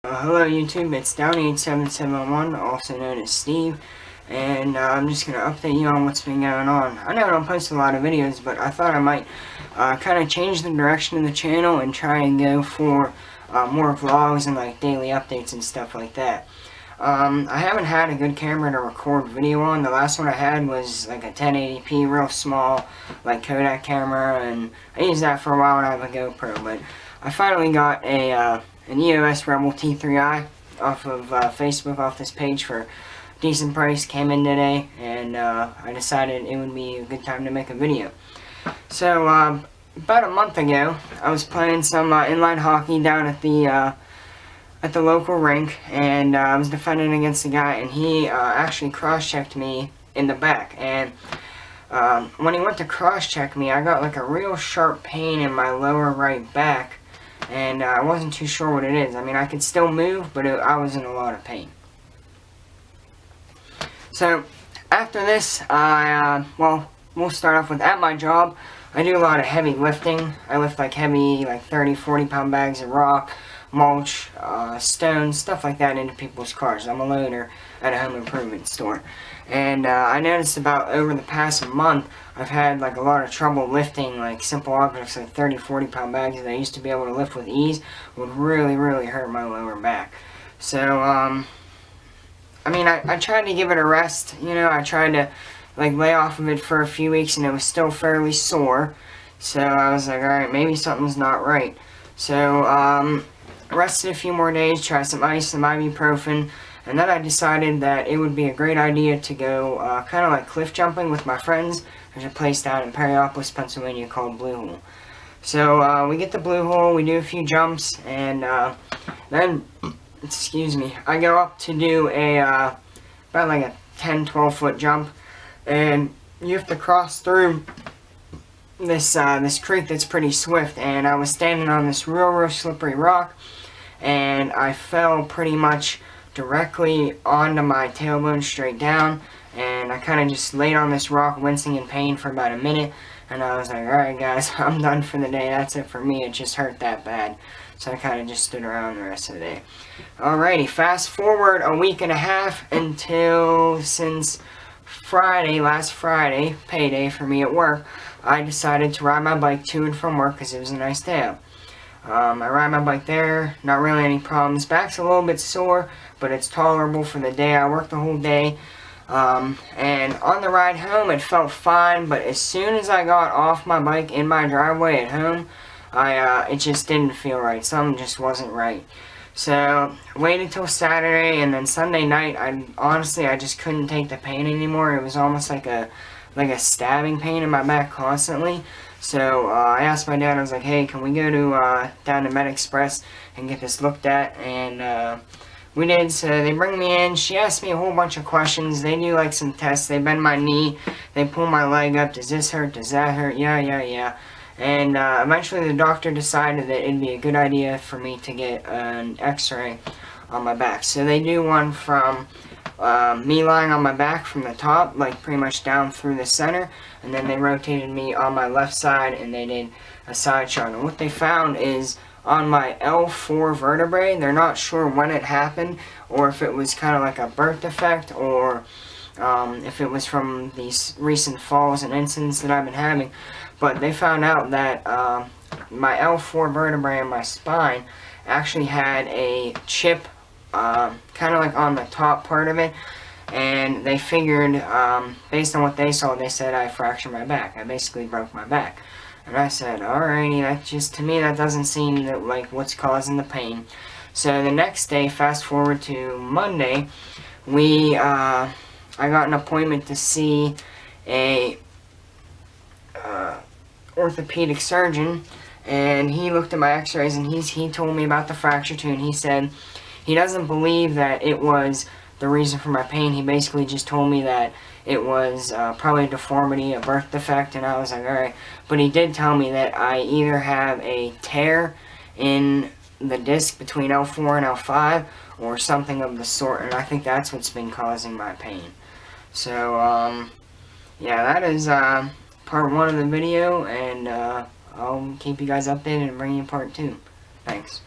Hello YouTube, it's Downey8771, also known as Steve, and I'm just going to update you on what's been going on. I know I don't post a lot of videos, but I thought I might kind of change the direction of the channel and try and go for more vlogs and like daily updates and stuff like that. I haven't had a good camera to record video on. The last one I had was like a 1080p, real small, like Kodak camera, and I used that for a while when I have a GoPro, but I finally got an EOS Rebel T3i off of Facebook, off this page for a decent price. Came in today, and I decided it would be a good time to make a video. So about a month ago, I was playing some inline hockey down at the local rink, and I was defending against a guy, and he actually cross-checked me in the back. And when he went to cross-check me, I got like a real sharp pain in my lower right back. And I wasn't too sure what it is. I mean, I could still move, but I was in a lot of pain. So, after this, well, we'll start off with, at my job, I do a lot of heavy lifting. I lift like heavy, like 30, 40 pound bags of rock, mulch, stones, stuff like that into people's cars. I'm a loader at a home improvement store. And I noticed about over the past month, I've had like a lot of trouble lifting like simple objects like 30, 40 pound bags that I used to be able to lift with ease. Would really, really hurt my lower back. So, I mean, I tried to give it a rest. You know, I tried to like lay off of it for a few weeks, and it was still fairly sore. So I was like, alright, maybe something's not right. So, rested a few more days, tried some ice, some ibuprofen, and then I decided that it would be a great idea to go kind of like cliff jumping with my friends. There's a place down in Perryopolis, Pennsylvania called Blue Hole. So we get to Blue Hole, we do a few jumps, and then, excuse me, I go up to do a about like a 10-12 foot jump, and you have to cross through this creek that's pretty swift, and I was standing on this real slippery rock, and I fell pretty much directly onto my tailbone straight down, and I kind of just laid on this rock wincing in pain for about a minute, and I was like, alright guys, I'm done for the day, that's it for me, it just hurt that bad. So I kind of just stood around the rest of the day. Alrighty, fast forward a week and a half until, since Friday, last Friday, payday for me at work, I decided to ride my bike to and from work because it was a nice day out. I ride my bike there, not really any problems. Back's a little bit sore, but it's tolerable for the day. I worked the whole day. And on the ride home, it felt fine, but as soon as I got off my bike in my driveway at home, it just didn't feel right. Something just wasn't right. So, waited till Saturday, and then Sunday night, honestly, I just couldn't take the pain anymore. It was almost like a stabbing pain in my back constantly. So, I asked my dad, I was like, hey, can we go to, down to Med Express and get this looked at? And, we did. So they bring me in. She asked me a whole bunch of questions. They do like some tests. They bend my knee. They pull my leg up. Does this hurt? Does that hurt? Yeah. And eventually the doctor decided that it'd be a good idea for me to get an x-ray on my back. So they do one from me lying on my back from the top, like pretty much down through the center. And then they rotated me on my left side, and they did a side shot. And what they found is on my L4 vertebrae, they're not sure when it happened, or if it was kind of like a birth defect, or if it was from these recent falls and incidents that I've been having. But they found out that my L4 vertebrae in my spine actually had a chip kind of like on the top part of it, and they figured, based on what they saw, they said I fractured my back. I basically broke my back. And I said, alrighty, that just, to me, that doesn't seem like what's causing the pain. So the next day, fast forward to Monday, I got an appointment to see a orthopedic surgeon, and he looked at my x-rays, and he told me about the fracture too, and he said he doesn't believe that it was the reason for my pain. He basically just told me that it was probably a deformity, a birth defect, and I was like, alright. But he did tell me that I either have a tear in the disc between L4 and L5, or something of the sort, and I think that's what's been causing my pain. So, yeah, that is part 1 of the video, and I'll keep you guys updated and bring you part 2. Thanks.